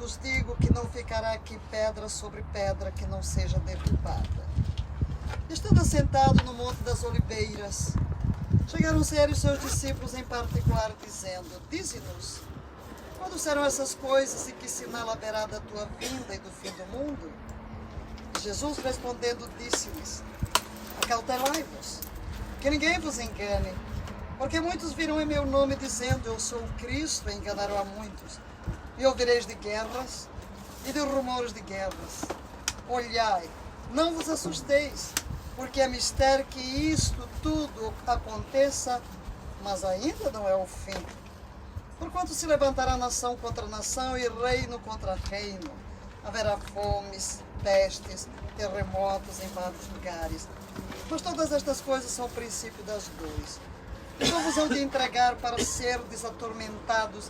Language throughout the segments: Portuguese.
vos digo que não ficará aqui pedra sobre pedra que não seja derrubada. Estando assentado no Monte das Oliveiras, chegaram-se ele e seus discípulos em particular, dizendo: Dize-nos, quando serão essas coisas e que sinal haverá da tua vinda e do fim do mundo? Jesus respondendo disse-lhes: Acautelai-vos, que ninguém vos engane, porque muitos virão em meu nome dizendo: Eu sou o Cristo, e enganarão a muitos. E ouvireis de guerras e de rumores de guerras. Olhai, não vos assusteis, porque é mistério que isto tudo aconteça, mas ainda não é o fim. Porquanto se levantará nação contra nação e reino contra reino. Haverá fomes, pestes, terremotos em vários lugares. Mas todas estas coisas são o princípio das dores. Então vos hão de entregar para serdes atormentados,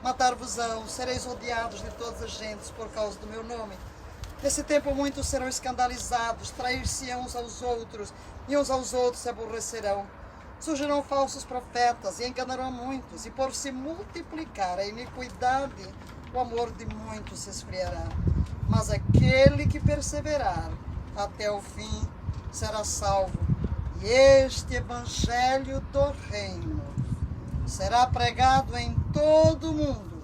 matar-vos-ão, sereis odiados de todas as gentes por causa do meu nome. Nesse tempo muitos serão escandalizados, trair-se-ão uns aos outros, e uns aos outros se aborrecerão. Surgirão falsos profetas e enganarão muitos, e por se multiplicar a iniquidade, o amor de muitos se esfriará. Mas aquele que perseverar até o fim será salvo. E este evangelho do reino será pregado em todo o mundo,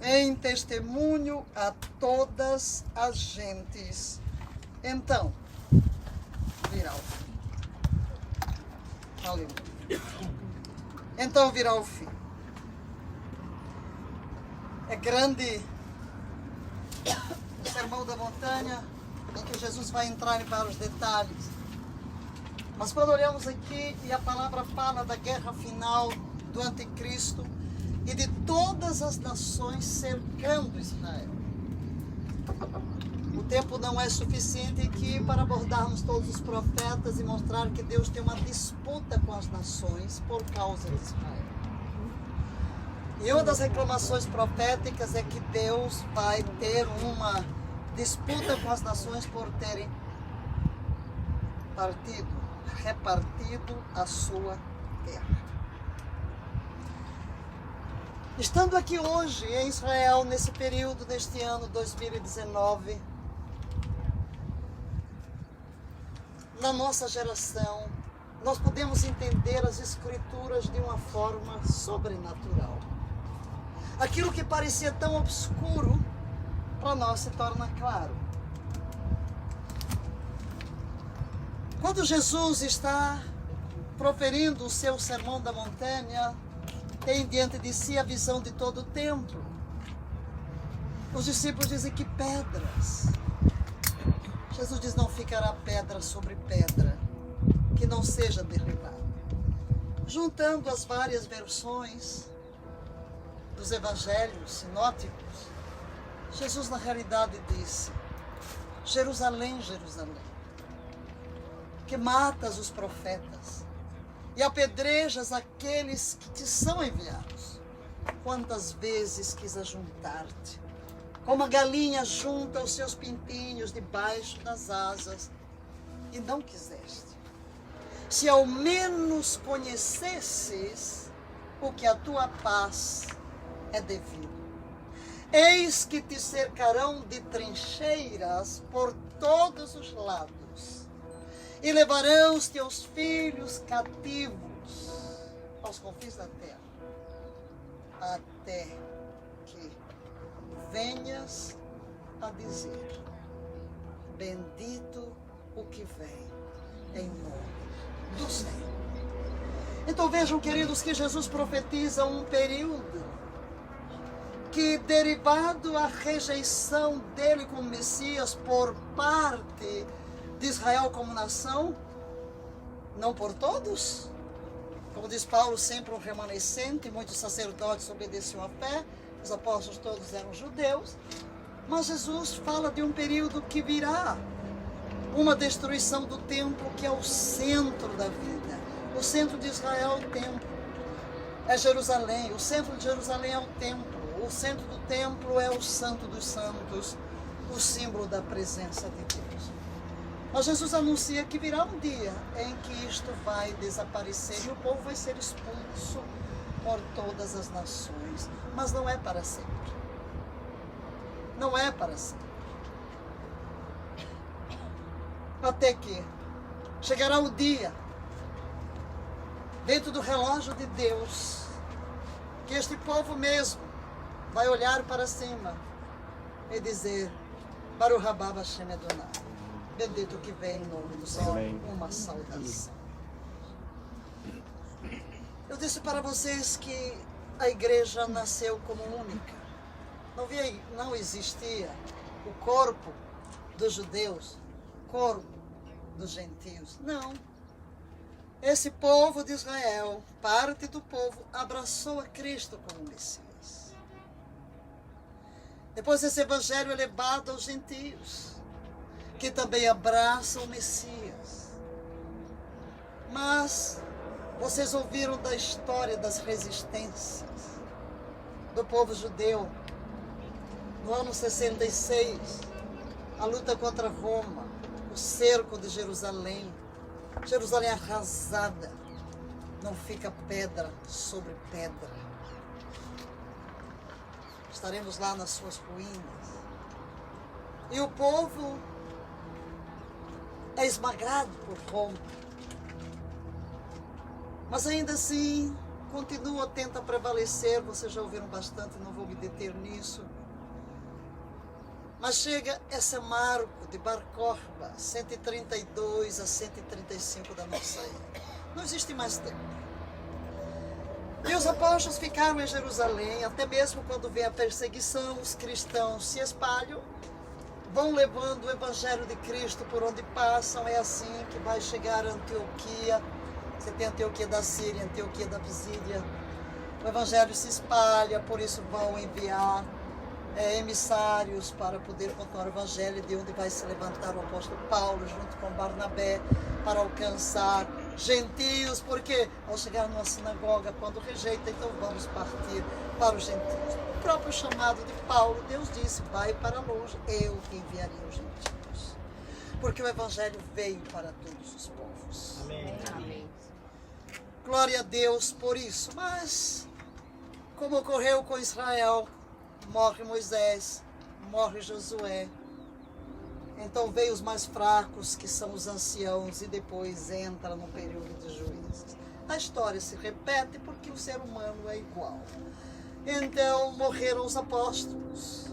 em testemunho a todas as gentes. Então virá o fim. Aleluia. Então virá o fim. É grande o Sermão da Montanha, em que Jesus vai entrar em vários detalhes. Mas quando olhamos aqui e a palavra fala da guerra final do anticristo e de todas as nações cercando Israel, o tempo não é suficiente aqui para abordarmos todos os profetas e mostrar que Deus tem uma disputa com as nações por causa de Israel. E uma das reclamações proféticas é que Deus vai ter uma disputa com as nações por terem repartido a sua terra. Estando aqui hoje em Israel, nesse período deste ano 2019, na nossa geração, nós podemos entender as Escrituras de uma forma sobrenatural. Aquilo que parecia tão obscuro, para nós se torna claro. Quando Jesus está proferindo o seu sermão da montanha, tem diante de si a visão de todo o templo. Os discípulos dizem que pedras. Jesus diz: não ficará pedra sobre pedra que não seja derribada. Juntando as várias versões dos evangelhos sinóticos, Jesus na realidade disse: Jerusalém, Jerusalém, que matas os profetas e apedrejas aqueles que te são enviados. Quantas vezes quis ajuntar-te, como a galinha junta os seus pintinhos debaixo das asas, e não quiseste. Se ao menos conhecesses o que a tua paz é devido. Eis que te cercarão de trincheiras por todos os lados, e levarão os teus filhos cativos aos confins da terra, até que venhas a dizer: bendito o que vem em nome do Senhor. Então vejam, queridos, que Jesus profetiza um período que, derivado a rejeição dele como Messias por parte de Israel como nação, não por todos, como diz Paulo, sempre um remanescente, muitos sacerdotes obedeciam à fé, os apóstolos todos eram judeus, mas Jesus fala de um período que virá, uma destruição do templo, que é o centro da vida. O centro de Israel é o templo, é Jerusalém, o centro de Jerusalém é o templo, o centro do templo é o Santo dos Santos, o símbolo da presença de Deus. Mas Jesus anuncia que virá um dia em que isto vai desaparecer e o povo vai ser expulso por todas as nações, mas não é para sempre. não é para sempre. Até que chegará o dia, dentro do relógio de Deus, que este povo mesmo vai olhar para cima e dizer: Baruch haba Hashem Adonai, bendito que vem em nome do Senhor. Uma saudação. Eu disse para vocês que a igreja nasceu como única. Não existia o corpo dos judeus, corpo dos gentios. Não. Esse povo de Israel, parte do povo, abraçou a Cristo como Messias. Depois esse evangelho é levado aos gentios, que também abraçam o Messias. Mas vocês ouviram da história das resistências do povo judeu. No ano 66, a luta contra Roma, o cerco de Jerusalém, Jerusalém arrasada, não fica pedra sobre pedra. Estaremos lá nas suas ruínas. E o povo é esmagado por Roma. Mas ainda assim, tenta prevalecer. Vocês já ouviram bastante, não vou me deter nisso. Mas chega esse marco de Bar Kokhba, 132 a 135 da nossa era. Não existe mais tempo. E os apóstolos ficaram em Jerusalém, até mesmo quando vem a perseguição, os cristãos se espalham, vão levando o evangelho de Cristo por onde passam. É assim que vai chegar a Antioquia. Você tem a Antioquia da Síria, a Antioquia da Pisídia. O evangelho se espalha, por isso vão enviar emissários para poder contar o evangelho, de onde vai se levantar o apóstolo Paulo junto com Barnabé para alcançar gentios, porque ao chegar numa sinagoga, quando rejeita, então vamos partir para os gentios. O próprio chamado de Paulo, Deus disse: vai para longe, eu enviaria os gentios, porque o evangelho veio para todos os povos. Amém. Amém. Glória a Deus por isso. Mas como ocorreu com Israel, morre Moisés, morre Josué. Então veio os mais fracos, que são os anciãos, e depois entra no período de juízes. A história se repete porque o ser humano é igual. Então morreram os apóstolos,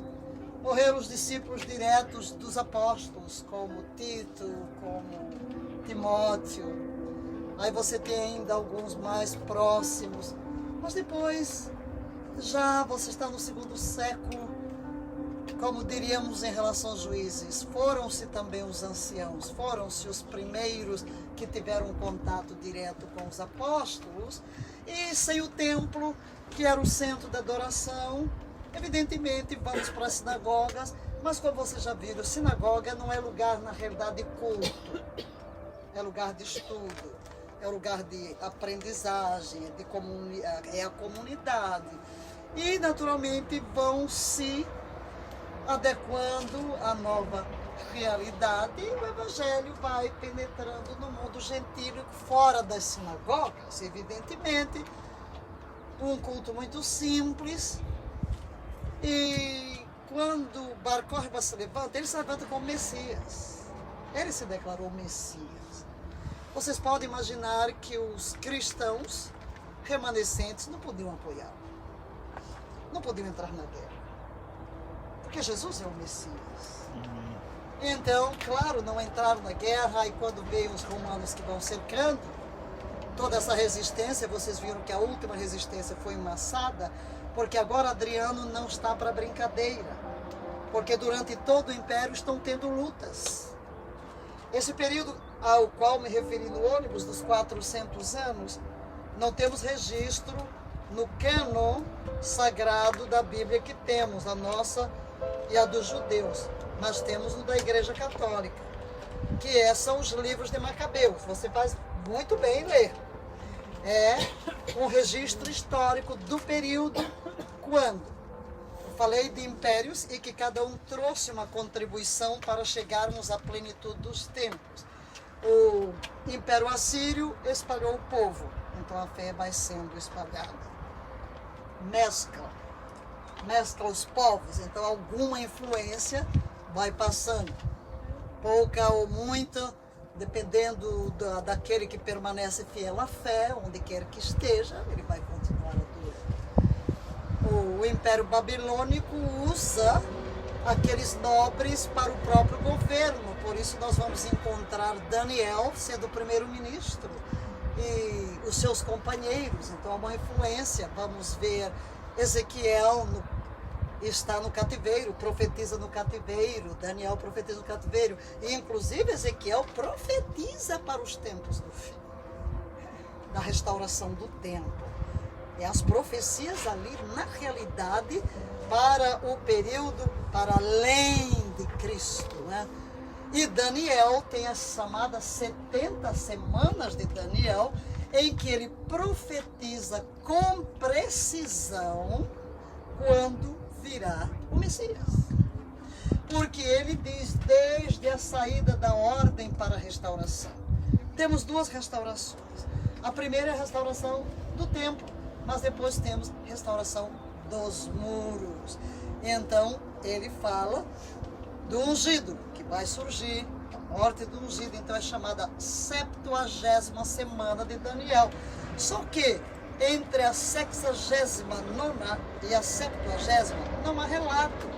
morreram os discípulos diretos dos apóstolos, como Tito, como Timóteo. Aí você tem ainda alguns mais próximos, mas depois já você está no segundo século, como diríamos em relação aos juízes, foram-se também os anciãos, foram-se os primeiros que tiveram contato direto com os apóstolos, e sem o templo, que era o centro da adoração, evidentemente vamos para as sinagogas, mas como vocês já viram, sinagoga não é lugar, na realidade, de culto, é lugar de estudo, é lugar de aprendizagem, é a comunidade. E, naturalmente, vão se adequando à nova realidade, e o evangelho vai penetrando no mundo gentílico, fora das sinagogas, evidentemente. Um culto muito simples. E quando Bar Kokhba se levanta, ele se levanta como Messias. Ele se declarou Messias. Vocês podem imaginar que os cristãos remanescentes não podiam apoiá-lo. Não podiam entrar na guerra, porque Jesus é o Messias. Então, claro, não entraram na guerra, e quando veio os romanos que vão cercando, toda essa resistência, vocês viram que a última resistência foi emassada, porque agora Adriano não está para brincadeira, porque durante todo o império estão tendo lutas. Esse período ao qual me referi no ônibus, dos 400 anos, não temos registro no cânon sagrado da Bíblia que temos, a nossa e a dos judeus, mas temos no da Igreja Católica, que são os livros de Macabeus. Você faz muito bem em ler. É um registro histórico do período quando eu falei de impérios e que cada um trouxe uma contribuição para chegarmos à plenitude dos tempos. O Império Assírio espalhou o povo, então a fé vai sendo espalhada. Mescla mescla os povos, então alguma influência vai passando, pouca ou muita, dependendo daquele que permanece fiel à fé, onde quer que esteja, ele vai continuar adorando. O Império Babilônico usa aqueles nobres para o próprio governo, por isso nós vamos encontrar Daniel sendo o primeiro-ministro e os seus companheiros, então há uma influência. Vamos ver Ezequiel está no cativeiro, profetiza no cativeiro, Daniel profetiza no cativeiro, e inclusive Ezequiel profetiza para os tempos do fim, da restauração do templo. E as profecias ali, na realidade, para o período, para além de Cristo, né? E Daniel tem as chamadas 70 semanas de Daniel, em que ele profetiza com precisão quando virá o Messias. Porque ele diz desde a saída da ordem para a restauração. Temos duas restaurações. A primeira é a restauração do templo, mas depois temos restauração dos muros. Então, ele fala do ungido, que vai surgir, a morte do ungido, então é chamada 70ª semana de Daniel. Só que entre a 69ª e a 70ª não há relato.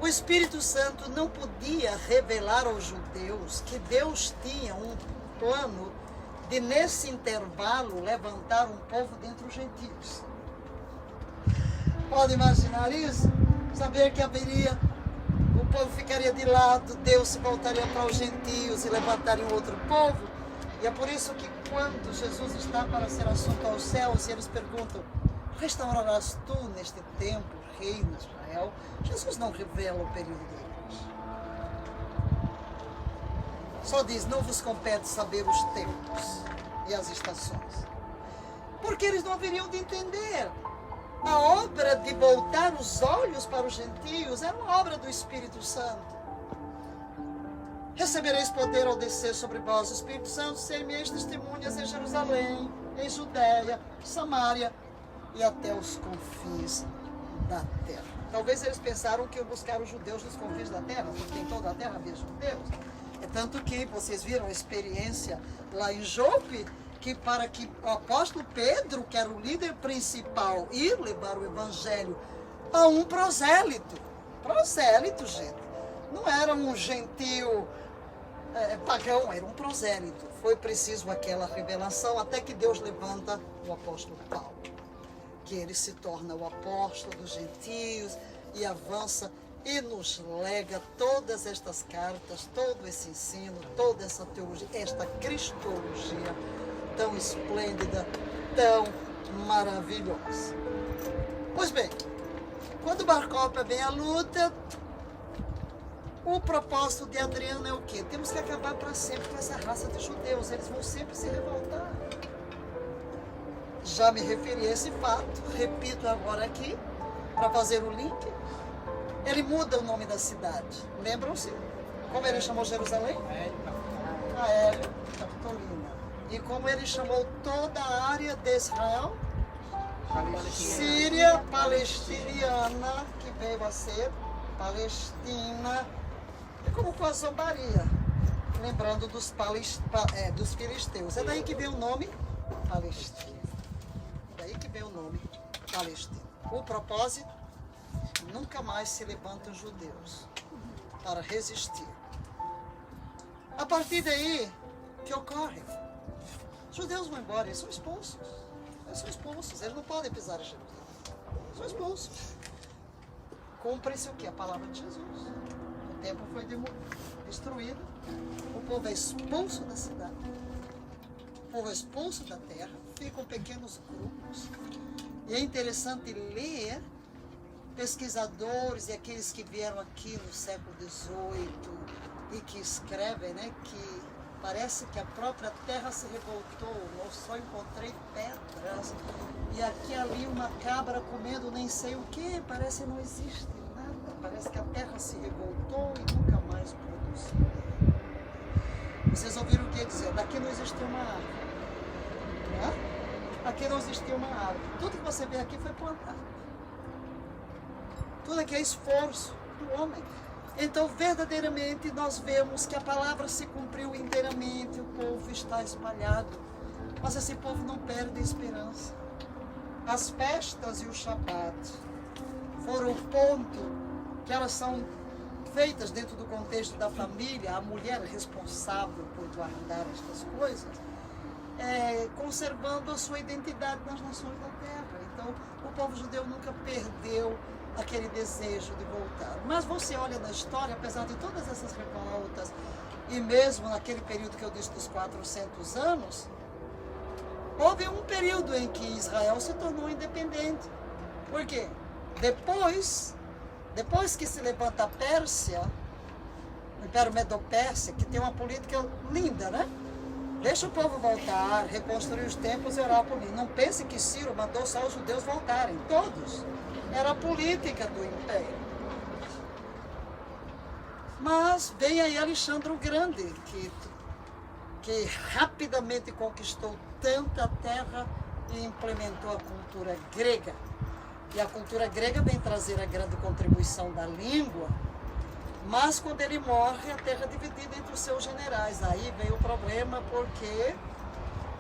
O Espírito Santo não podia revelar aos judeus que Deus tinha um plano de, nesse intervalo, levantar um povo dentre os gentios. Pode imaginar isso? Saber que haveria, o povo ficaria de lado, Deus se voltaria para os gentios e levantaria um outro povo. E é por isso que quando Jesus está para ser assunto aos céus, e eles perguntam: restaurarás tu neste tempo o reino de Israel? Jesus não revela o período deles. Só diz: não vos compete saber os tempos e as estações. Porque eles não haveriam de entender. A obra de voltar os olhos para os gentios era uma obra do Espírito Santo. Recebereis poder ao descer sobre vós o Espírito Santo, ser-me-eis testemunhas em Jerusalém, em Judéia, Samária e até os confins da terra. Talvez eles pensaram que iam buscar os judeus nos confins da terra, porque em toda a terra havia judeus. É tanto que vocês viram a experiência lá em Jope, que para que o apóstolo Pedro, que era o líder principal, ir levar o evangelho a um prosélito. Prosélito, gente. Não era um gentio pagão, era um prosélito. Foi preciso aquela revelação até que Deus levanta o apóstolo Paulo, que ele se torna o apóstolo dos gentios e avança e nos lega todas estas cartas, todo esse ensino, toda essa teologia, esta cristologia tão esplêndida, tão maravilhosa. Pois bem, quando Bar Kokhba vem à luta, o propósito de Adriano é o quê? Temos que acabar para sempre com essa raça de judeus, eles vão sempre se revoltar. Já me referi a esse fato, repito agora aqui, para fazer o link. Ele muda o nome da cidade, lembram-se? Como ele chamou Jerusalém? Aélio Capitolina. E como ele chamou toda a área de Israel? Síria Palestiniana, que veio a ser Palestina. E como com a zombaria, lembrando dos filisteus. É daí que vem o nome Palestina. Daí que vem o nome Palestina. O propósito: nunca mais se levantam os judeus para resistir. A partir daí, o que ocorre? Os judeus vão embora, eles são expulsos. Eles não podem pisar em Jerusalém. São expulsos. Cumpre-se o que? A palavra de Jesus. O templo foi destruído, o povo é expulso da cidade, o povo é expulso da terra, ficam pequenos grupos. E é interessante ler pesquisadores e aqueles que vieram aqui no século XVIII e que escrevem, né, que parece que a própria terra se revoltou. Eu só encontrei pedras e aqui ali uma cabra comendo nem sei o que. Parece que não existe nada. Parece que a terra se revoltou e nunca mais produziu. Vocês ouviram o que dizer? Daqui não existiu uma árvore. Né? Aqui não existiu uma árvore. Tudo que você vê aqui foi plantado. Tudo aqui é esforço do homem. Então, verdadeiramente, nós vemos que a palavra se cumpriu inteiramente, o povo está espalhado. Mas esse povo não perde a esperança. As festas e o Shabat foram o ponto que elas são feitas dentro do contexto da família, a mulher responsável por guardar estas coisas, conservando a sua identidade nas nações da terra. Então, o povo judeu nunca perdeu aquele desejo de voltar. Mas você olha na história, apesar de todas essas revoltas, e mesmo naquele período que eu disse dos 400 anos, houve um período em que Israel se tornou independente. Por quê? Depois que se levanta a Pérsia, o Império Medo-Pérsia, que tem uma política linda, né? Deixa o povo voltar, reconstruir os templos e orar por mim. Não pense que Ciro mandou só os judeus voltarem, todos. Era a política do Império. Mas vem aí Alexandre o Grande, que rapidamente conquistou tanta terra e implementou a cultura grega. E a cultura grega vem trazer a grande contribuição da língua, mas quando ele morre, a terra é dividida entre os seus generais. Aí veio o problema, porque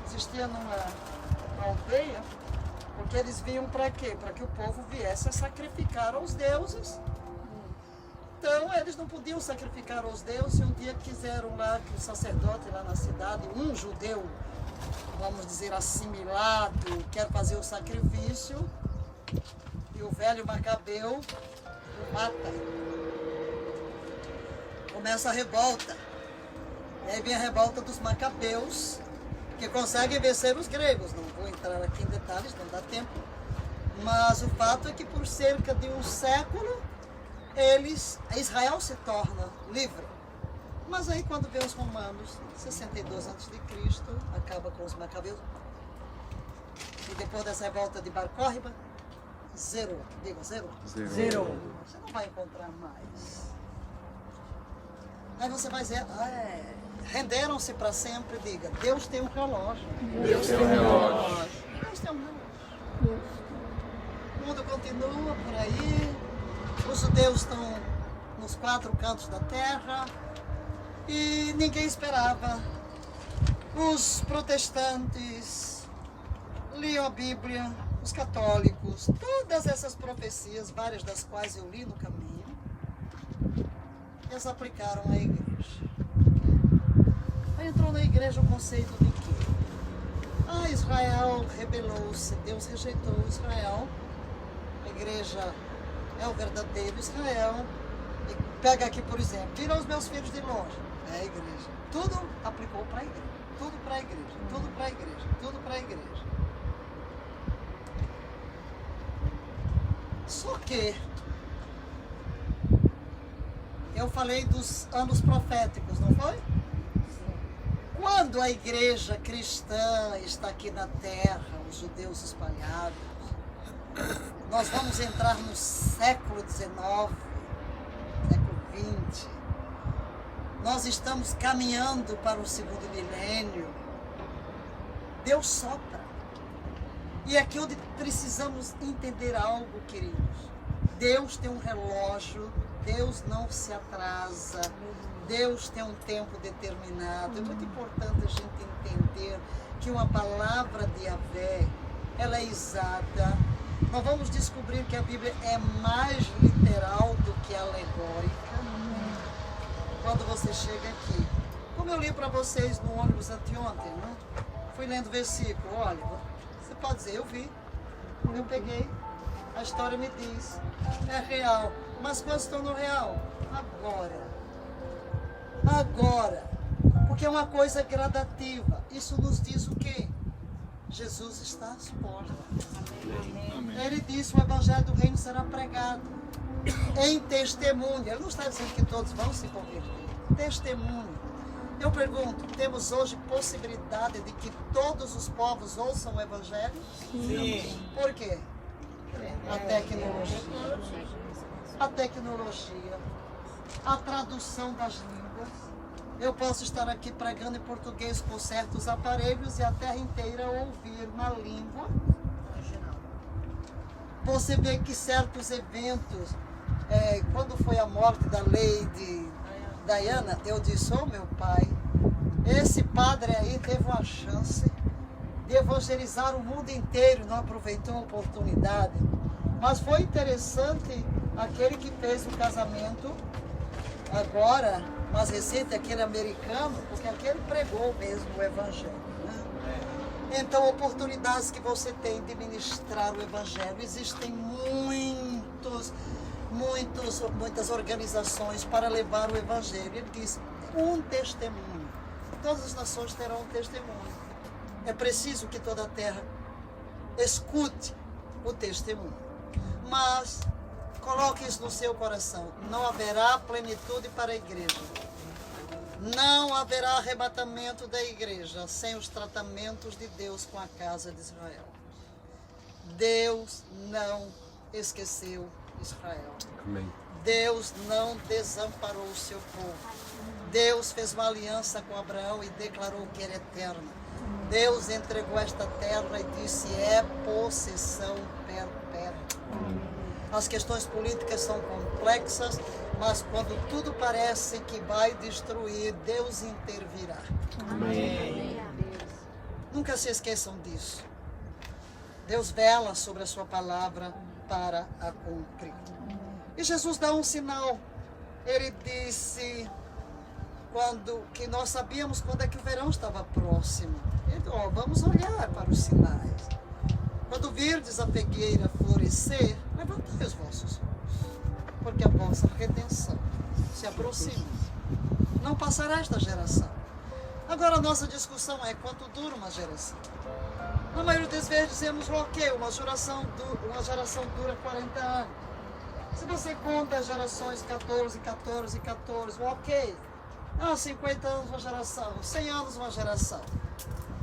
existia numa aldeia, porque eles vinham para quê? Para que o povo viesse a sacrificar aos deuses. Então, eles não podiam sacrificar aos deuses, e um dia quiseram lá que o sacerdote lá na cidade, um judeu, vamos dizer, assimilado, quer fazer o sacrifício, e o velho Macabeu o mata. Começa a revolta. E aí vem a revolta dos Macabeus, que conseguem vencer os gregos. Não vou entrar aqui em detalhes, não dá tempo. Mas o fato é que por cerca de um século, Israel se torna livre. Mas aí quando vem os romanos, 62 a.C., acaba com os Macabeus. E depois dessa revolta de Bar Kóriba, zero. Diga, zero. Zero. Você não vai encontrar mais. Aí você vai dizer, renderam-se para sempre. Diga, Deus tem um relógio. Deus tem um relógio. Deus tem um relógio. O mundo continua por aí. Os judeus estão nos 4 cantos da terra. E ninguém esperava. Os protestantes liam a Bíblia, os católicos, todas essas profecias, várias das quais eu li no caminho, eles aplicaram à igreja. Aí entrou na igreja o conceito de que Israel rebelou-se, Deus rejeitou Israel, a igreja é o verdadeiro Israel. E pega aqui, por exemplo, tira os meus filhos de longe, é a igreja. Tudo aplicou para a igreja, tudo para a igreja, tudo para a igreja, tudo para a igreja. Só que eu falei dos anos proféticos, não foi? Quando a igreja cristã está aqui na terra, os judeus espalhados, nós vamos entrar no século XIX, século XX. Nós estamos caminhando para o segundo milênio. Deus sopra. E é aqui onde precisamos entender algo, queridos. Deus tem um relógio, Deus não se atrasa, Deus tem um tempo determinado. É muito importante a gente entender que uma palavra de Yahvé, ela é exata. Nós vamos descobrir que a Bíblia é mais literal do que alegórica. Quando você chega aqui, como eu li para vocês no ônibus anteontem, né? Fui lendo o versículo, olha, você pode dizer, eu vi, eu peguei, a história me diz, é real, mas quando estou no real? Agora, porque é uma coisa gradativa. Isso nos diz o quê? Jesus está às portas. Amém. Ele disse, o evangelho do reino será pregado em testemunho. Ele não está dizendo que todos vão se converter. Testemunho. Eu pergunto, temos hoje possibilidade de que todos os povos ouçam o evangelho? Sim. Por quê? A tecnologia, a tradução das línguas. Eu posso estar aqui pregando em português com certos aparelhos e a terra inteira ouvir na língua original. Você vê que certos eventos quando foi a morte da Lady Diana, eu disse, oh meu pai, esse padre aí teve uma chance de evangelizar o mundo inteiro, não aproveitou a oportunidade. Mas foi interessante aquele que fez o casamento agora, mais recente, aquele americano, porque aquele pregou mesmo o evangelho. Né? Então, oportunidades que você tem de ministrar o evangelho, existem muitas organizações para levar o evangelho. Ele diz, um testemunho. Todas as nações terão um testemunho. É preciso que toda a terra escute o testemunho. Mas coloque isso no seu coração. Não haverá plenitude para a igreja. Não haverá arrebatamento da igreja sem os tratamentos de Deus com a casa de Israel. Deus não esqueceu Israel. Amém. Deus não desamparou o seu povo. Deus fez uma aliança com Abraão e declarou que era eterna. Deus entregou esta terra e disse, é possessão perpétua. As questões políticas são complexas, mas quando tudo parece que vai destruir, Deus intervirá. Amém. Nunca se esqueçam disso. Deus vela sobre a sua palavra para a cumprir. E Jesus dá um sinal. Ele disse que nós sabíamos quando é que o verão estava próximo. Então, vamos olhar para os sinais. Quando virdes a figueira florescer, levantai os vossos olhos, porque a vossa redenção se aproxima. Não passará esta geração. Agora, a nossa discussão é quanto dura uma geração. Na maioria das vezes dizemos, ok, uma geração dura 40 anos. Se você conta as gerações 14, ok. 50 anos uma geração, 100 anos uma geração.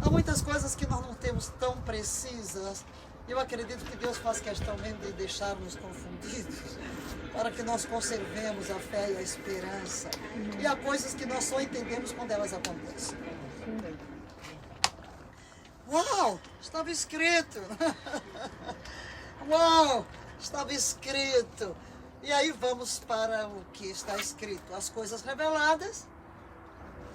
Há muitas coisas que nós não temos tão precisas. Eu acredito que Deus faz questão mesmo de deixar-nos confundidos, para que nós conservemos a fé e a esperança. E há coisas que nós só entendemos quando elas acontecem. Uau! Estava escrito! Uau! Estava escrito! E aí vamos para o que está escrito. As coisas reveladas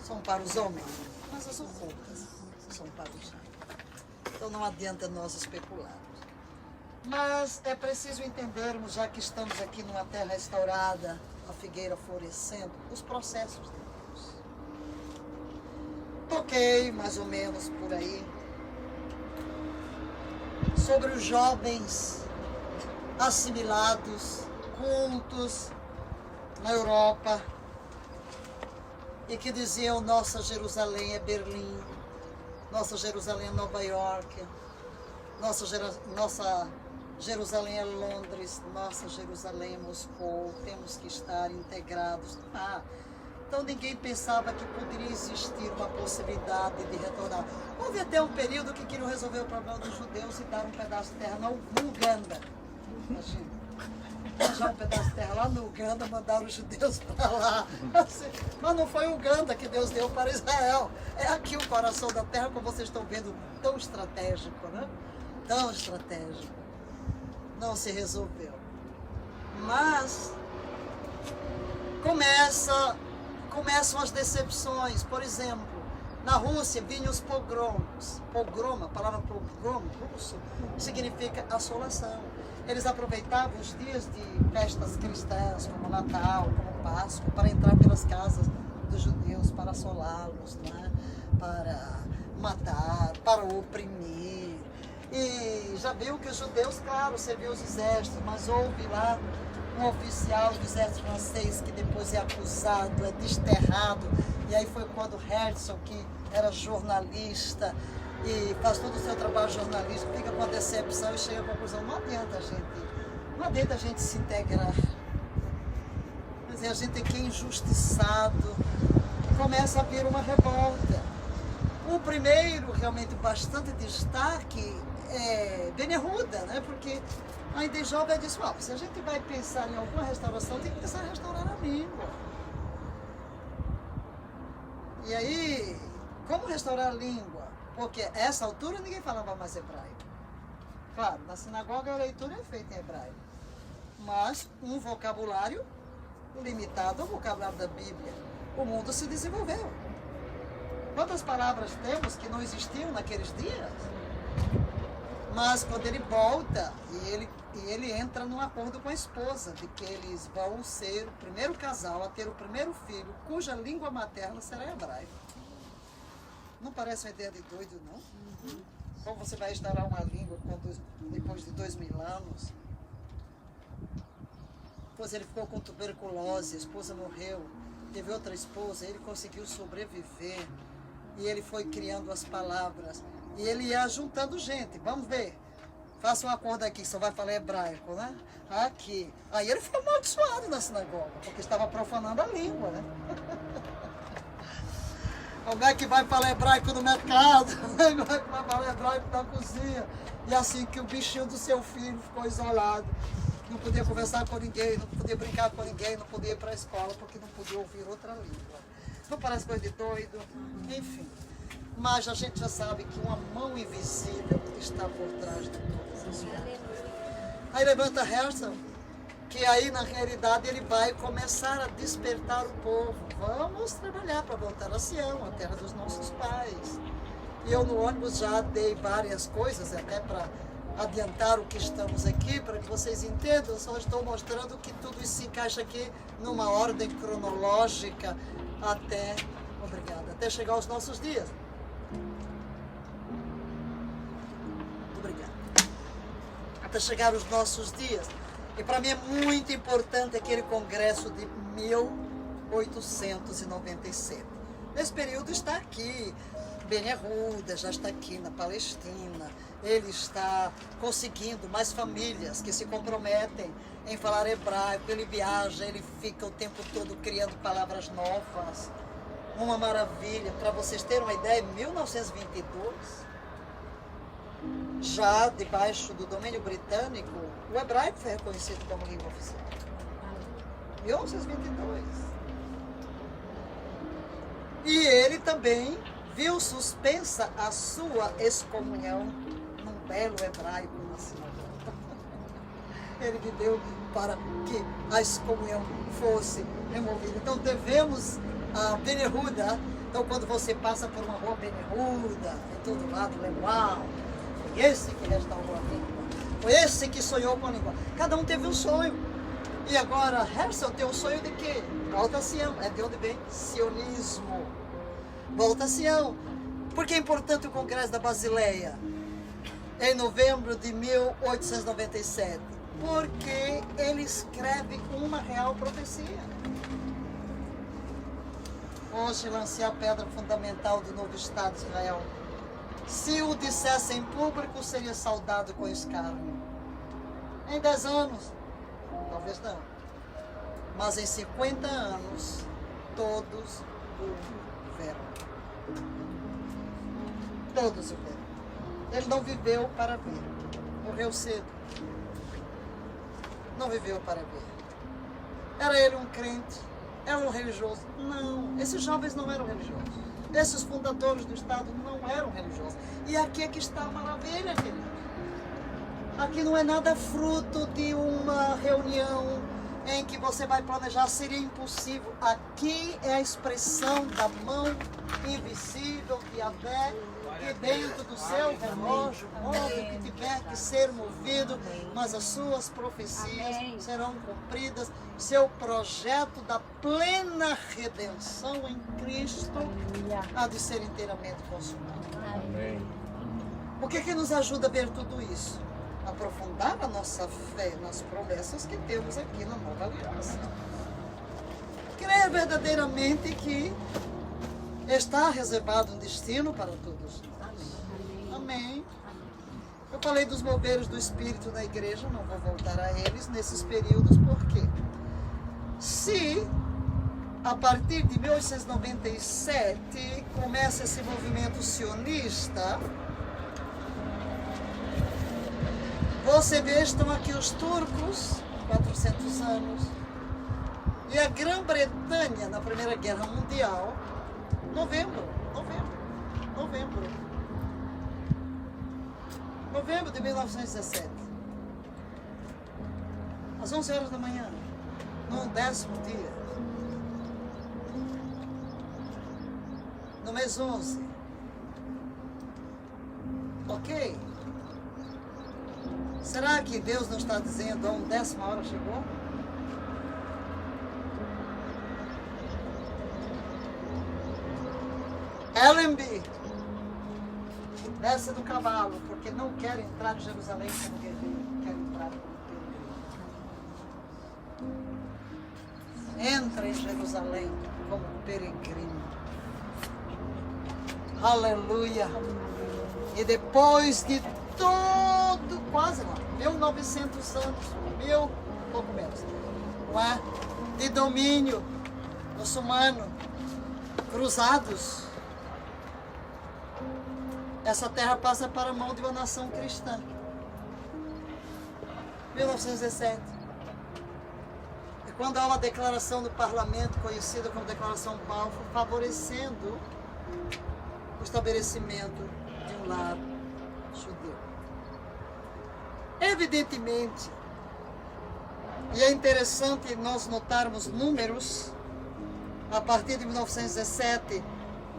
são para os homens, mas as ocultas são para os homens. Então não adianta nós especularmos. Mas é preciso entendermos, já que estamos aqui numa terra restaurada, a figueira florescendo, os processos de Deus. Toquei mais ou menos por aí sobre os jovens assimilados, cultos na Europa, e que diziam, nossa Jerusalém é Berlim, nossa Jerusalém é Nova York, nossa Jerusalém é Londres, nossa Jerusalém é Moscou, temos que estar integrados. Então ninguém pensava que poderia existir uma possibilidade de retornar. Houve até um período que queriam resolver o problema dos judeus e dar um pedaço de terra no Uganda. Imagina. Já um pedaço de terra lá no Uganda, mandaram os judeus para lá. Mas não foi o Uganda que Deus deu para Israel. É aqui o coração da terra, como vocês estão vendo, tão estratégico, né? Tão estratégico. Não se resolveu. Mas começam as decepções. Por exemplo, na Rússia vinham os pogroms. Pogrom, a palavra pogrom, russo, significa assolação. Eles aproveitavam os dias de festas cristãs, como Natal, como Páscoa, para entrar pelas casas dos judeus, para assolá-los, né? Para matar, para oprimir. E já viu que os judeus, claro, serviam os exércitos, mas houve lá um oficial do exército francês que depois é acusado, é desterrado. E aí foi quando Herzl, que era jornalista, e faz todo o seu trabalho jornalístico, fica com a decepção e chega à conclusão, não adianta a gente se integrar. Quer dizer, a gente aqui é injustiçado, começa a vir uma revolta. O primeiro, realmente, bastante destaque é Ben-Yehuda, né? Porque ainda jovem disse, se a gente vai pensar em alguma restauração, tem que pensar em restaurar a língua. E aí, como restaurar a língua? Porque a essa altura ninguém falava mais hebraico. Claro, na sinagoga a leitura é feita em hebraico. mas um vocabulário limitado ao vocabulário da Bíblia. O mundo se desenvolveu. Quantas palavras temos que não existiam naqueles dias? Mas quando ele volta e ele entra num acordo com a esposa de que eles vão ser o primeiro casal a ter o primeiro filho, cuja língua materna será hebraico. Não parece uma ideia de doido, não? Como você vai estourar uma língua depois de 2000 anos? Depois ele ficou com tuberculose, a esposa morreu, teve outra esposa, ele conseguiu sobreviver. E ele foi criando as palavras. E ele ia juntando gente. Vamos ver. Faça um acordo aqui, só vai falar hebraico, né? Aqui. Aí ele foi amaldiçoado na sinagoga, porque estava profanando a língua, né? Como é que vai falar hebraico no mercado? Como é que vai falar hebraico na cozinha? E assim que o bichinho do seu filho ficou isolado. Não podia conversar com ninguém, não podia brincar com ninguém, não podia ir para a escola, porque não podia ouvir outra língua. Não parece coisa de doido? Enfim. Mas a gente já sabe que uma mão invisível está por trás de todas as coisas. Aí levanta Herzl, que aí na realidade ele vai começar a despertar o povo. Vamos trabalhar para voltar a Sião, a terra dos nossos pais. E eu no ônibus já dei várias coisas, até para adiantar o que estamos aqui, para que vocês entendam. Eu só estou mostrando que tudo isso se encaixa aqui numa ordem cronológica até chegar aos nossos dias. Obrigada. Até chegar aos nossos dias. E para mim é muito importante aquele congresso de 1897. Nesse período está aqui Ben Yehuda, já está aqui na Palestina. Ele está conseguindo mais famílias que se comprometem em falar hebraico. Ele viaja, ele fica o tempo todo criando palavras novas. Uma maravilha. Para vocês terem uma ideia, em 1922, já debaixo do domínio britânico, o hebraico foi reconhecido como língua oficial. 1922. E ele também viu suspensa a sua excomunhão num belo hebraico na sinagoga. Ele viveu para que a excomunhão fosse removida. Então devemos a Ben Yehuda. Então quando você passa por uma rua Ben Yehuda, em todo lado, uau, foi esse que restaurou a língua. Foi esse que sonhou com a língua. Cada um teve um sonho. E agora Herzl tem um sonho de quê? Volta a Sião. É de onde vem? Sionismo. Volta a Sião. Por que é importante o Congresso da Basileia? Em novembro de 1897. Porque ele escreve uma real profecia. Hoje lancei a pedra fundamental do novo Estado de Israel. Se o dissesse em público, seria saudado com escárnio. Em 10 anos, talvez não. Mas em 50 anos, todos o verão. Todos o verão. Ele não viveu para ver. Morreu cedo. Não viveu para ver. Era ele um crente? Era um religioso? Não. Esses jovens não eram religiosos. Esses fundadores do Estado não eram religiosos. E aqui é que está a maravilha, querido. Aqui não é nada fruto de uma reunião em que você vai planejar, seria impossível. Aqui é a expressão da mão invisível de Yahvé, que dentro do seu relógio move o que tiver que ser movido, mas as suas profecias serão cumpridas. Seu projeto da plena redenção em Cristo há de ser inteiramente consumado. Amém. O que nos ajuda a ver tudo isso? Aprofundar a nossa fé nas promessas que temos aqui na Nova Aliança. Crer verdadeiramente que está reservado um destino para todos nós. Amém. Eu falei dos moveres do Espírito na igreja, não vou voltar a eles nesses períodos, porque se a partir de 1897 começa esse movimento sionista, você vê, estão aqui os turcos, 400 anos, e a Grã-Bretanha na Primeira Guerra Mundial, novembro de 1917. às 11 horas da manhã, no 10º dia, no mês 11. Ok? Será que Deus não está dizendo a 10ª hora chegou? Allenby desce do cavalo, porque não quer entrar em Jerusalém como guerreiro, quer entrar como peregrino. Entra em Jerusalém como peregrino. Aleluia! E depois de todo, quase não, 1900 anos, pouco menos, não é? De domínio muçulmano, cruzados, essa terra passa para a mão de uma nação cristã. 1917. E quando há uma declaração no parlamento, conhecida como Declaração Balfour, favorecendo o estabelecimento de um lar judeu. Evidentemente, e é interessante nós notarmos números, a partir de 1917,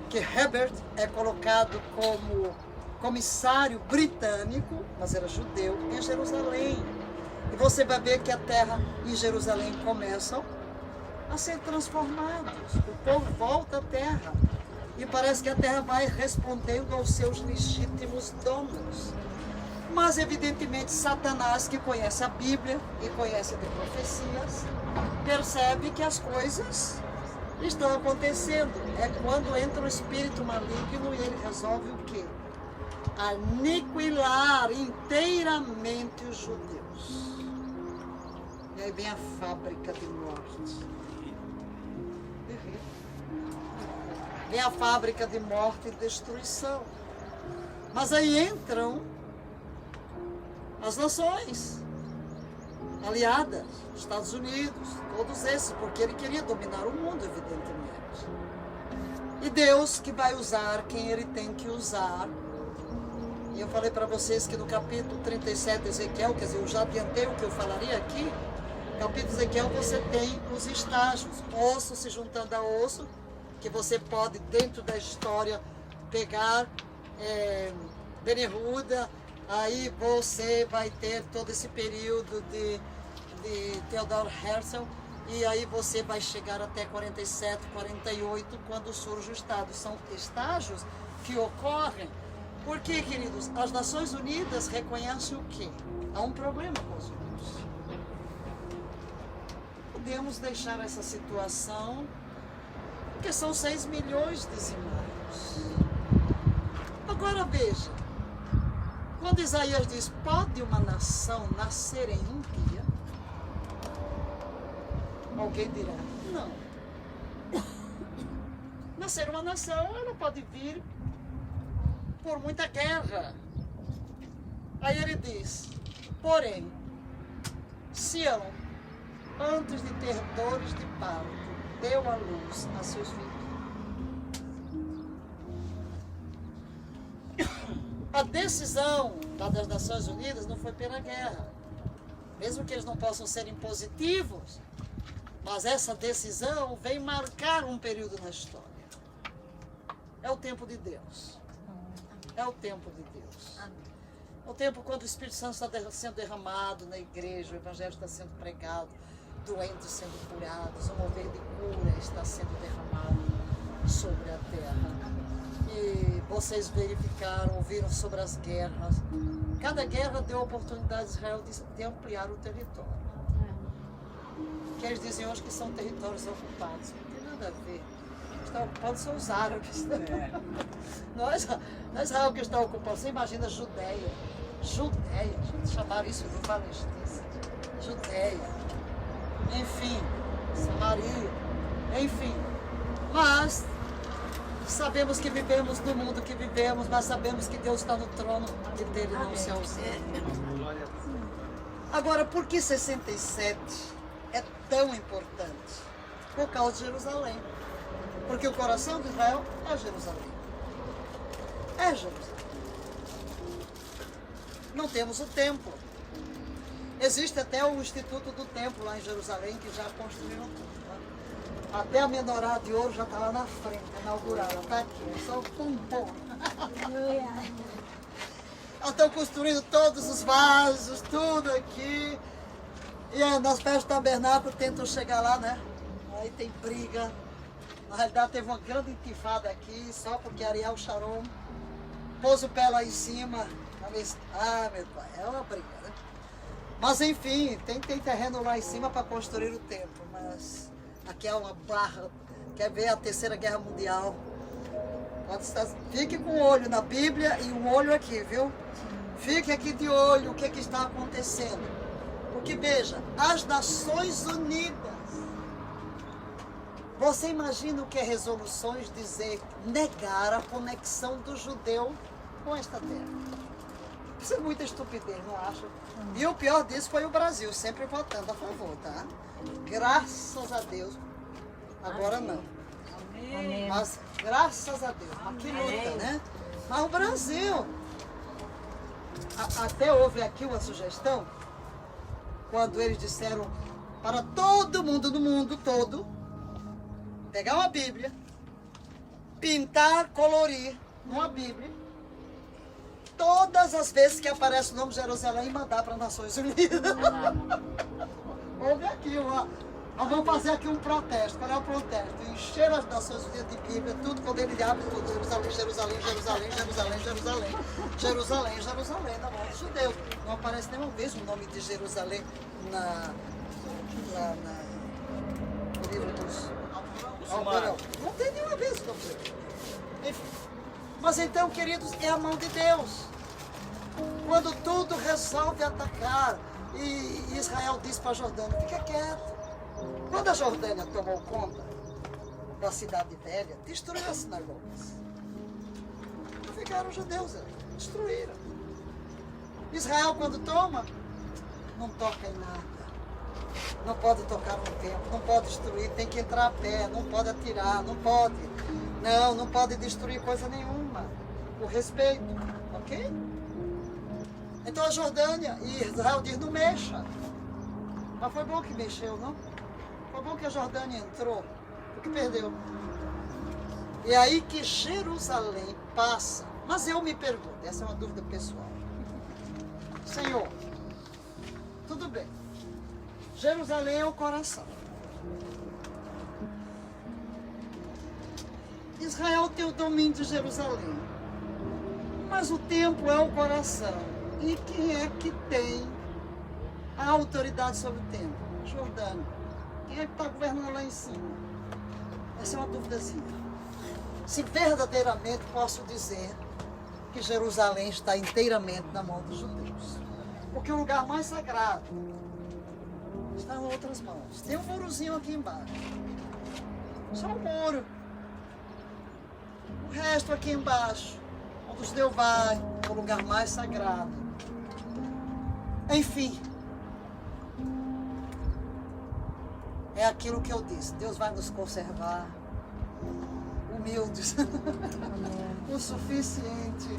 que Herbert é colocado como comissário britânico, mas era judeu, em Jerusalém. E você vai ver que a terra e Jerusalém começam a ser transformados. O povo volta à terra. E parece que a terra vai respondendo aos seus legítimos donos. Mas, evidentemente, Satanás, que conhece a Bíblia e conhece de profecias, percebe que as coisas estão acontecendo. É quando entra o espírito maligno e ele resolve o quê? Aniquilar inteiramente os judeus. E aí vem a fábrica de morte. Vem a fábrica de morte e destruição. Mas aí entram as nações aliadas, Estados Unidos, todos esses, porque ele queria dominar o mundo, evidentemente. E Deus que vai usar quem ele tem que usar. E eu falei para vocês que no capítulo 37 de Ezequiel, quer dizer, eu já adiantei o que eu falaria aqui, no capítulo de Ezequiel você tem os estágios, osso se juntando a osso, que você pode, dentro da história, pegar Ben-Yehuda, aí você vai ter todo esse período de Theodor Herzl, e aí você vai chegar até 47, 48, quando surge o Estado. São estágios que ocorrem. Por quê, queridos? As Nações Unidas reconhecem o quê? Há um problema com os judeus. Podemos deixar essa situação, porque são 6 milhões dizimados. Agora veja, quando Isaías diz, pode uma nação nascer em um dia? Alguém dirá, não. Nascer uma nação, ela pode vir por muita guerra. Aí ele diz, porém, Sião, antes de ter dores de parto, deu à luz a seus filhos. A decisão das Nações Unidas não foi pela guerra, mesmo que eles não possam ser impositivos, mas essa decisão vem marcar um período na história. É o tempo de Deus. É o tempo de Deus. É o tempo quando o Espírito Santo está sendo derramado na igreja, o Evangelho está sendo pregado, doentes sendo curados, o mover de cura está sendo derramado sobre a terra. E vocês verificaram, ouviram sobre as guerras. Cada guerra deu a oportunidade a Israel de ampliar o território. Que eles dizem hoje que são territórios ocupados. Não tem nada a ver. Estão ocupando são os árabes. Não é Israel que está ocupando. Você imagina Judeia. Judeia, gente, chamaram isso de Palestina. Judeia. Enfim, Samaria. Enfim. Mas sabemos que vivemos no mundo que vivemos, mas sabemos que Deus está no trono e dele não se ausenta. Agora, por que 67 é tão importante? Por causa de Jerusalém. Porque o coração de Israel é Jerusalém. É Jerusalém. Não temos o templo. Existe até o Instituto do Templo lá em Jerusalém, que já construíram tudo. Tá? Até a menorá de ouro já está lá na frente, inaugurada. Está aqui, é só o tampão. Elas estão construindo todos os vasos, tudo aqui. E nas festas do tabernáculo tentam chegar lá, né? Aí tem briga. Na realidade teve uma grande intifada aqui, só porque Ariel Sharon pôs o pé lá em cima. Ah, meu pai, é uma briga, né? Mas enfim, tem terreno lá em cima para construir o templo. Mas aqui é uma barra. Quer ver a Terceira Guerra Mundial? Fique com o olho na Bíblia e um olho aqui, viu? Fique aqui de olho o que está acontecendo. Porque veja, as Nações Unidas, você imagina o que é resoluções dizer negar a conexão do judeu com esta terra? Isso é muita estupidez, não acha? E o pior disso foi o Brasil, sempre votando a favor, tá? Graças a Deus, agora não. Amém. Mas graças a Deus, mas que luta, né? Mas o Brasil, até houve aqui uma sugestão, quando eles disseram para todo mundo, no mundo todo, pegar uma Bíblia, pintar, colorir numa Bíblia, todas as vezes que aparece o nome de Jerusalém e mandar para as Nações Unidas. Houve aqui nós vamos fazer aqui um protesto. Qual é o protesto? Encher as Nações Unidas de Bíblia, tudo, quando ele abre tudo. Jerusalém, Jerusalém, Jerusalém, Jerusalém, Jerusalém. Jerusalém, Jerusalém, na mão dos judeus. Não aparece nenhuma vez o nome de Jerusalém no livro dos Alcorão. Não tem nenhuma vez o nome dele. Enfim. Mas então, queridos, é a mão de Deus. Quando tudo resolve atacar, e Israel disse para a Jordânia, fica quieto. Quando a Jordânia tomou conta da cidade velha, destruiu as sinagogas. Não ficaram judeus ali, destruíram. Israel, quando toma, não toca em nada. Não pode tocar no templo, não pode destruir, tem que entrar a pé, não pode atirar, não pode. Não pode destruir coisa nenhuma. Por respeito, ok? Então a Jordânia e Israel diz, não mexa. Mas foi bom que mexeu, não? Foi bom que a Jordânia entrou, porque perdeu. E aí que Jerusalém passa. Mas eu me pergunto, essa é uma dúvida pessoal. Senhor, tudo bem. Jerusalém é o coração. Israel tem o domínio de Jerusalém. Mas o templo é o coração. E quem é que tem a autoridade sobre o templo? Jordânia. Quem é que está governando lá em cima? Essa é uma duvidazinha. Se verdadeiramente posso dizer que Jerusalém está inteiramente na mão dos judeus. Porque o lugar mais sagrado está em outras mãos. Tem um murozinho aqui embaixo. Só um muro. O resto aqui embaixo, onde o judeu vai, é o lugar mais sagrado. Enfim, é aquilo que eu disse. Deus vai nos conservar humildes o suficiente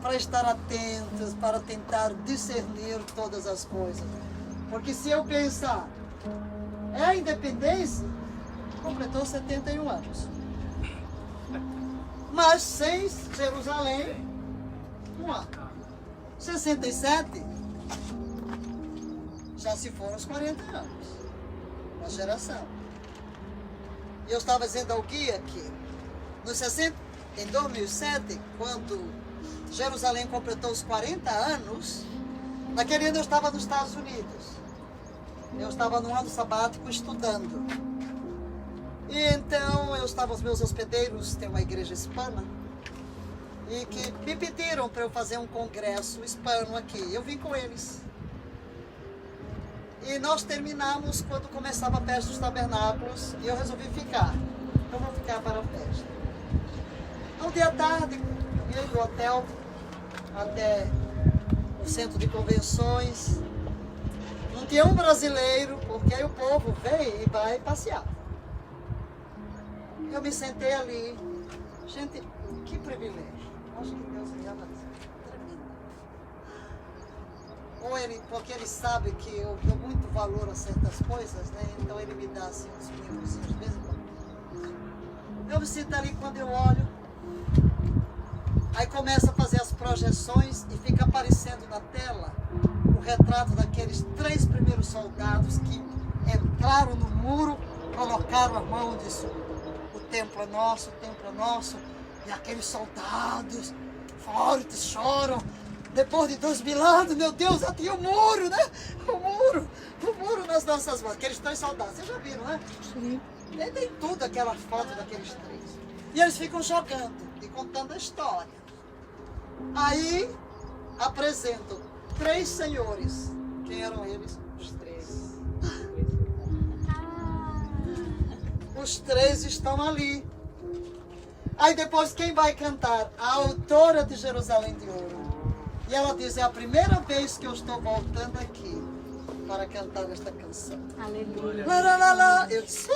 para estar atentos, para tentar discernir todas as coisas. Porque se eu pensar, é a independência, completou 71 anos. Mas sem Jerusalém, um ano. 67, já se foram os 40 anos. Uma geração. E eu estava dizendo ao guia que em 2007, quando Jerusalém completou os 40 anos, naquele ano eu estava nos Estados Unidos. Eu estava no ano sabático estudando. E então eu estava, os meus hospedeiros, tem uma igreja hispana, e que me pediram para eu fazer um congresso hispano aqui. Eu vim com eles. E nós terminamos quando começava a festa dos tabernáculos, e eu resolvi ficar. Eu vou ficar para a festa. Um dia à tarde, eu ia do hotel até o centro de convenções. Não tinha um brasileiro, porque aí o povo vem e vai passear. Eu me sentei ali. Gente, que privilégio. Acho que Deus me ama tremendo. Ou ele, porque ele sabe que eu dou muito valor a certas coisas, né? Então ele me dá assim uns livrozinhos de vez em quando. Eu me sinto ali quando eu olho, aí começa a fazer as projeções e fica aparecendo na tela o retrato daqueles 3 primeiros soldados que entraram no muro, colocaram a mão e disse: o templo é nosso, e aqueles soldados fortes choram. Depois de 2000 anos, meu Deus, já tinha o muro, né? O muro nas nossas mãos. Aqueles 3 soldados, vocês já viram, né? Sim. Tem tudo aquela foto daqueles 3. E eles ficam jogando e contando a história. Aí apresentam 3 senhores. Quem eram eles? Os 3. Os 3 estão ali. Aí depois quem vai cantar? A autora de Jerusalém de Ouro. E ela diz: é a primeira vez que eu estou voltando aqui para cantar esta canção. Aleluia. Lá, lá, lá, lá. Eu disse: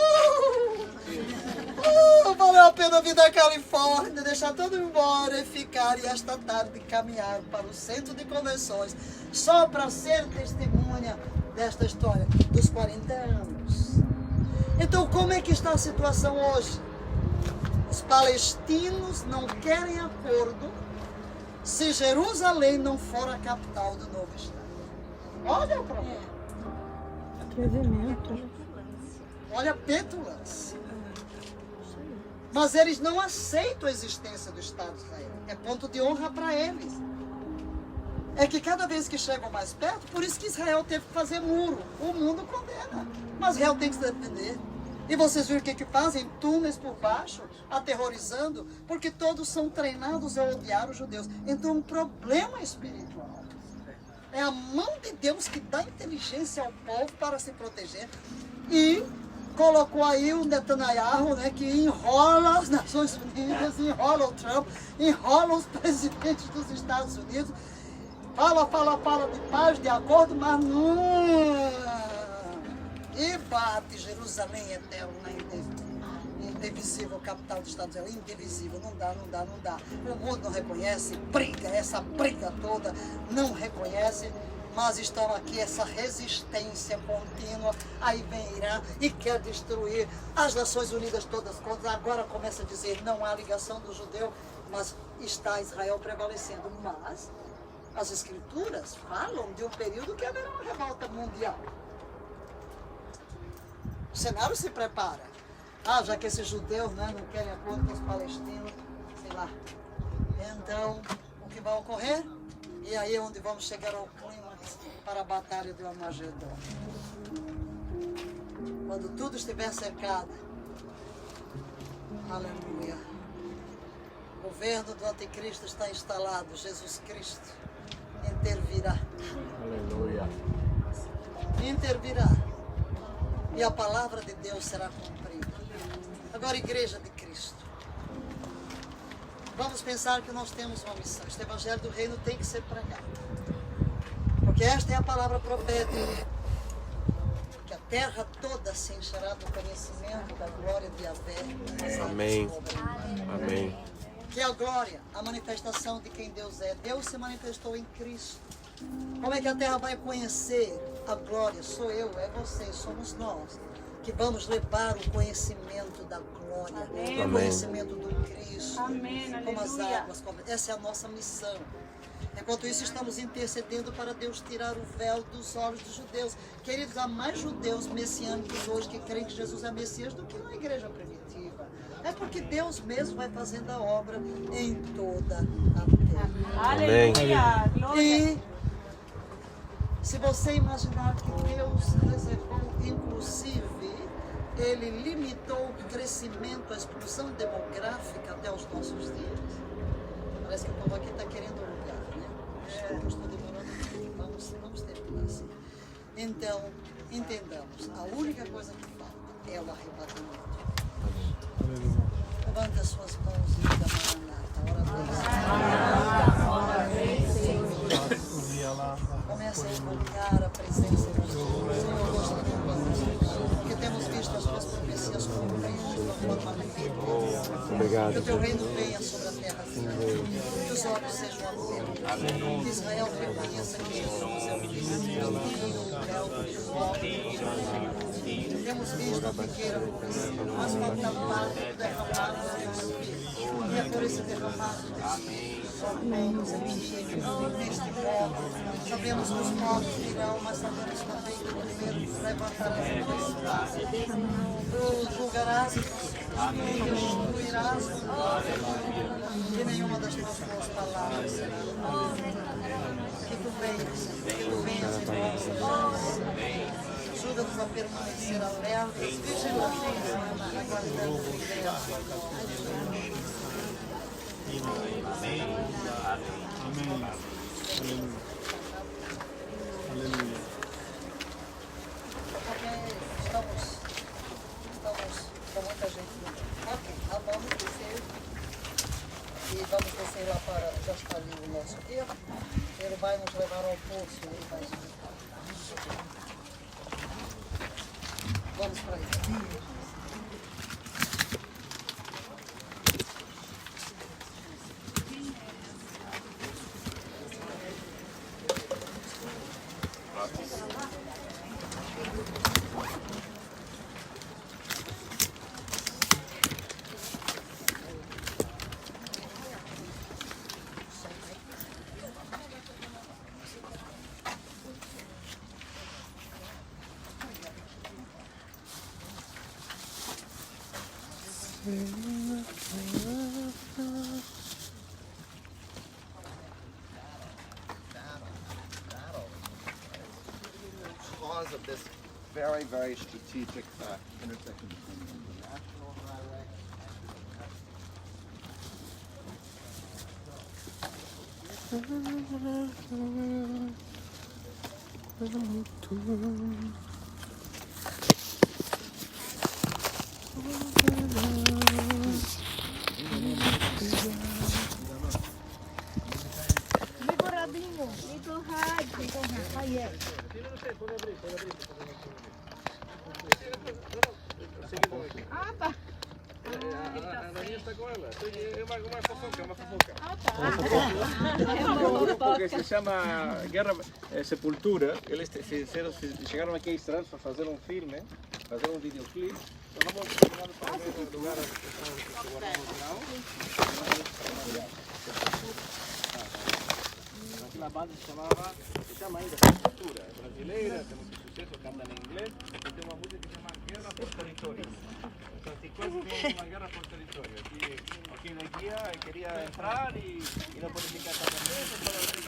valeu a pena vir da Califórnia, deixar tudo embora e ficar, e esta tarde caminhar para o centro de convenções só para ser testemunha desta história dos 40 anos. Então, como é que está a situação hoje? Os palestinos não querem acordo se Jerusalém não for a capital do novo estado. Olha o problema. Atrevimento. Olha a petulância. Mas eles não aceitam a existência do Estado de Israel. É ponto de honra para eles. É que cada vez que chegam mais perto, por isso que Israel teve que fazer muro. O mundo condena. Mas Israel tem que se defender. E vocês viram o que fazem? Túneis por baixo, aterrorizando, porque todos são treinados a odiar os judeus. Então, um problema espiritual. É a mão de Deus que dá inteligência ao povo para se proteger. E colocou aí o Netanyahu, né, que enrola as Nações Unidas, enrola o Trump, enrola os presidentes dos Estados Unidos. Fala de paz, de acordo, mas não... E bate Jerusalém eterna, indivisível, capital do Estado de Israel, indivisível, não dá. O mundo não reconhece, essa briga toda, não reconhece, mas estão aqui essa resistência contínua. Aí vem Irã e quer destruir as Nações Unidas todas contra. Agora começa a dizer: não há ligação do judeu, mas está Israel prevalecendo. Mas as Escrituras falam de um período que haverá uma revolta mundial. O cenário se prepara. Já que esses judeus, né, não querem acordo com os palestinos, sei lá. Então, o que vai ocorrer? E aí é onde vamos chegar ao clímax para a batalha do Armagedon. Quando tudo estiver cercado, aleluia, o governo do anticristo está instalado, Jesus Cristo intervirá. Aleluia. Intervirá. E a palavra de Deus será cumprida. Agora, Igreja de Cristo, vamos pensar que nós temos uma missão. Este Evangelho do Reino tem que ser pregado. Porque esta é a palavra profética. Que a terra toda se encherá do conhecimento da glória de Yahvé. Amém. Amém. Que é a glória, a manifestação de quem Deus é. Deus se manifestou em Cristo. Como é que a terra vai conhecer a glória? Sou eu, é você, somos nós que vamos levar o conhecimento da glória, o conhecimento do Cristo, como as águas. Essa é a nossa missão. Enquanto isso, estamos intercedendo para Deus tirar o véu dos olhos dos judeus. Queridos, há mais judeus messiânicos hoje que creem que Jesus é Messias do que na igreja primitiva. É porque Deus mesmo vai fazendo a obra em toda a terra. Aleluia. Glória. E se você imaginar que Deus reservou, inclusive, Ele limitou o crescimento, a explosão demográfica até os nossos dias. Parece que o povo aqui está querendo um lugar, né? Eu estou demorando aqui, vamos terminar assim. Então, entendamos, a única coisa que falta é o arrebatamento. Levante as suas mãos e diga: Maranata, ora vem, Senhor. Começa a invocar a presença do Senhor. Senhor, nós te louvamos, porque temos visto as tuas profecias cumpridas. sua forma bendita. Obrigado, Que o teu Pai. reino venha sobre a terra. Que os olhos sejam abertos. Que Israel reconheça que Jesus é o Filho, o Verbo de Deus. Temos visto a pequena mas contemplado o derramado do nosso Filho. E é por esse derramado somente neste modo. Sabemos que os mortos virão, mas sabemos também que o medo levantará essa cidade. Tu julgarás os destruirás e nenhuma das tuas boas palavras será que tu venhas em nós. Ajuda-nos a permanecer alertas, vigilantes, aguardando o ingresso. Amém. Aleluia. Ok, estamos com muita gente. Ok, vamos descer. E vamos descer lá para. Já está ali o nosso guia. Ele vai nos levar ao poço. Ele vai explicar. Vamos para ele. Because of this very, very strategic intersection between the National Highway Ligoradinho, ligorado. Aí é. Ah, tá. É um grupo que se chama Guerra Sepultura. Eles chegaram aqui a Israel para fazer um filme, fazer um videoclipe. Então vamos para ver o lugar que guardamos no final. A banda se chama ainda Sepultura. É brasileira, tem muito sucesso, canta em inglês. E tem uma música que se chama Guerra por Território. Então, se quase uma guerra por território. Aqui na guia queria entrar e não pode ficar também.